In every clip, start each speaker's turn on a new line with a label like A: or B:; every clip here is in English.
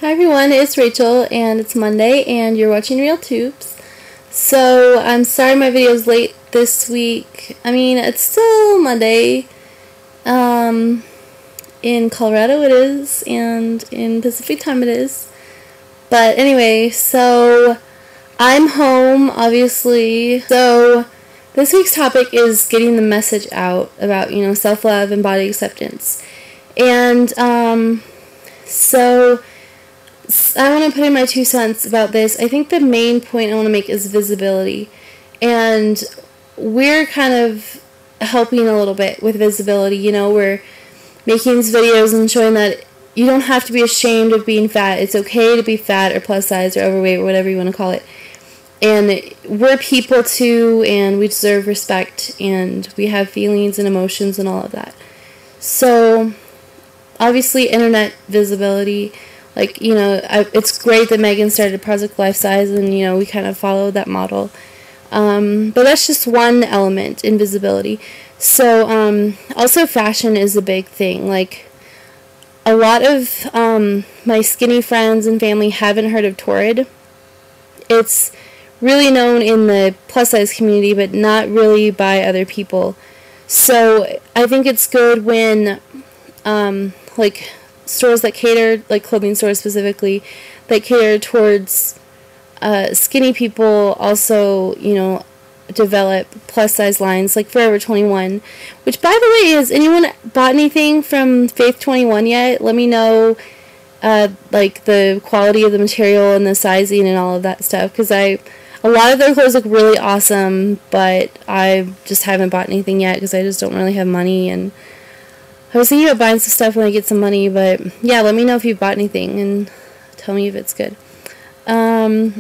A: Hi everyone, it's Rachel and it's Monday and you're watching RealTubes. So I'm sorry my video's late this week. I mean, it's still Monday. In Colorado it is, and in Pacific time it is. But anyway, so I'm home, obviously. So this week's topic is getting the message out about, self-love and body acceptance. And so I want to put in my 2 cents about this. I think the main point I want to make is visibility. And we're kind of helping a little bit with visibility. We're making these videos and showing that you don't have to be ashamed of being fat. It's okay to be fat or plus size or overweight or whatever you want to call it. And we're people too, and we deserve respect, and we have feelings and emotions and all of that. So obviously internet visibility, it's great that Megan started Project Life Size, and we kind of followed that model, but that's just one element in visibility. So also fashion is a big thing. Like, a lot of my skinny friends and family haven't heard of Torrid. It's really known in the plus size community, but not really by other people. So I think it's good when stores that cater, like clothing stores specifically, that cater towards skinny people also, develop plus size lines, like Forever 21, which, by the way, has anyone bought anything from Faith 21 yet? Let me know, the quality of the material and the sizing and all of that stuff, because a lot of their clothes look really awesome, but I just haven't bought anything yet because I just don't really have money. And I was thinking about buying some stuff when I get some money, but yeah, let me know if you've bought anything and tell me if it's good.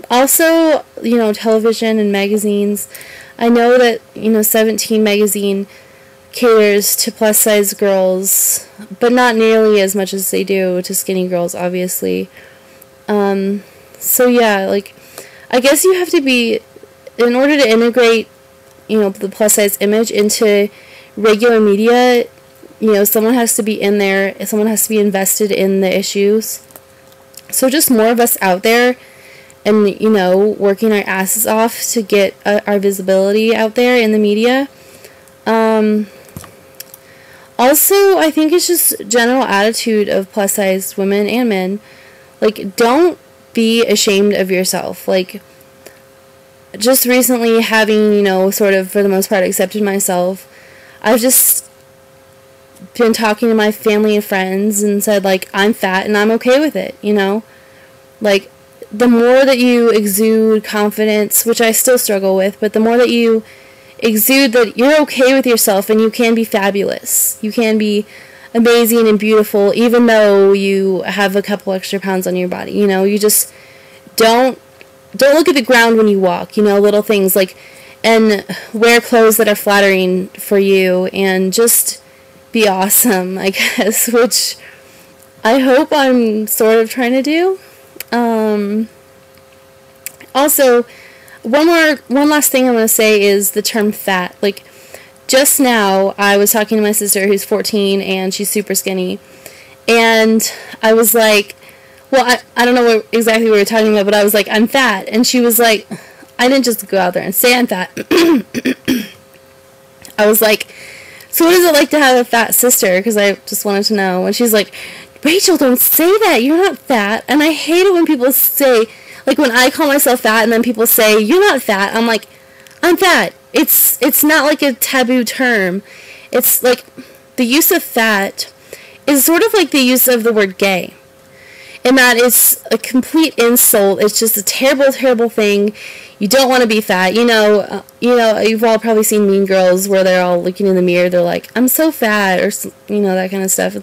A: Also, television and magazines. I know that, 17 magazine caters to plus size girls, but not nearly as much as they do to skinny girls, obviously. So yeah, I guess you have to be, in order to integrate, the plus size image into regular media, someone has to be in there, someone has to be invested in the issues. So just more of us out there and, working our asses off to get our visibility out there in the media. Also, I think it's just general attitude of plus size women and men. Don't be ashamed of yourself. Just recently having, sort of, for the most part, accepted myself, I've just been talking to my family and friends and said, I'm fat and I'm okay with it, the more that you exude confidence, which I still struggle with, but the more that you exude that you're okay with yourself and you can be fabulous, you can be amazing and beautiful, even though you have a couple extra pounds on your body, you just don't look at the ground when you walk, little things and wear clothes that are flattering for you, and just be awesome, I guess, which I hope I'm sort of trying to do. Also, one last thing I want to say is the term fat. Just now, I was talking to my sister who's 14, and she's super skinny, and I was like, well, I don't know exactly what we were talking about, but I was like, I'm fat, and she was like, I didn't just go out there and say I'm fat. I was like, so what is it like to have a fat sister? Because I just wanted to know. And she's like, Rachel, don't say that. You're not fat. And I hate it when people say, when I call myself fat and then people say, you're not fat. I'm like, I'm fat. It's not a taboo term. It's the use of fat is sort of like the use of the word gay. And that is a complete insult. It's just a terrible, terrible thing. You don't want to be fat. You've all probably seen Mean Girls where they're all looking in the mirror. They're like, I'm so fat, or, that kind of stuff.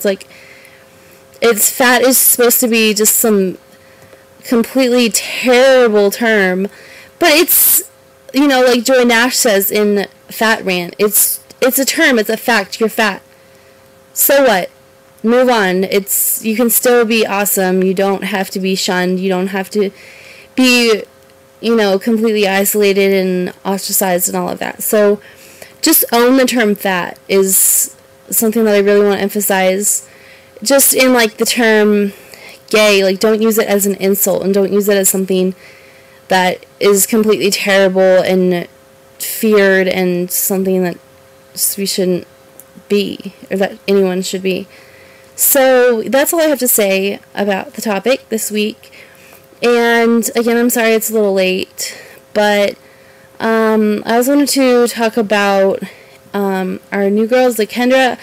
A: It's fat is supposed to be just some completely terrible term. But it's, like Joy Nash says in Fat Rant, it's a term. It's a fact. You're fat. So what? Move on. You can still be awesome. You don't have to be shunned. You don't have to be, completely isolated and ostracized and all of that. So just own the term fat is something that I really want to emphasize. Just in the term gay, like, don't use it as an insult, and don't use it as something that is completely terrible and feared and something that we shouldn't be, or that anyone should be. So that's all I have to say about the topic this week. And again, I'm sorry it's a little late, but I also wanted to talk about our new girls. Like, Kendra,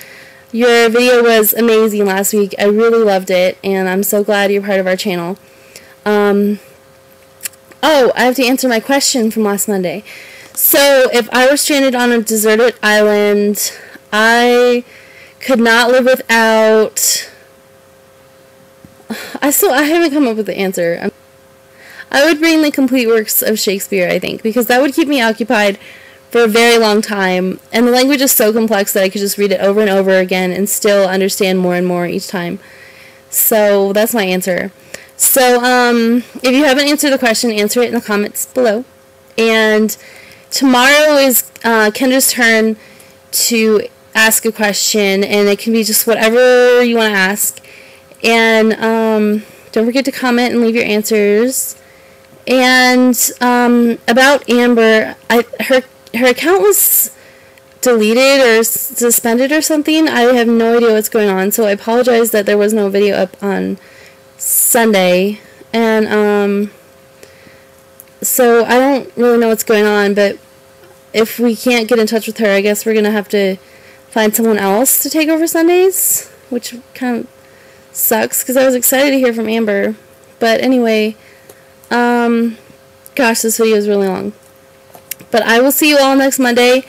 A: your video was amazing last week. I really loved it, and I'm so glad you're part of our channel. Oh, I have to answer my question from last Monday. So, if I were stranded on a deserted island, I could not live without... I haven't come up with the answer. I would bring the complete works of Shakespeare, I think, because that would keep me occupied for a very long time, and the language is so complex that I could just read it over and over again and still understand more and more each time. So that's my answer. So if you haven't answered the question, answer it in the comments below. And tomorrow is Kendra's turn to ask a question, and it can be just whatever you want to ask. And don't forget to comment and leave your answers. And about Amber, her account was deleted or suspended or something. I have no idea what's going on, so I apologize that there was no video up on Sunday. And so I don't really know what's going on, but if we can't get in touch with her, I guess we're going to have to find someone else to take over Sundays, which kind of sucks because I was excited to hear from Amber. But anyway, gosh, this video is really long. But I will see you all next Monday.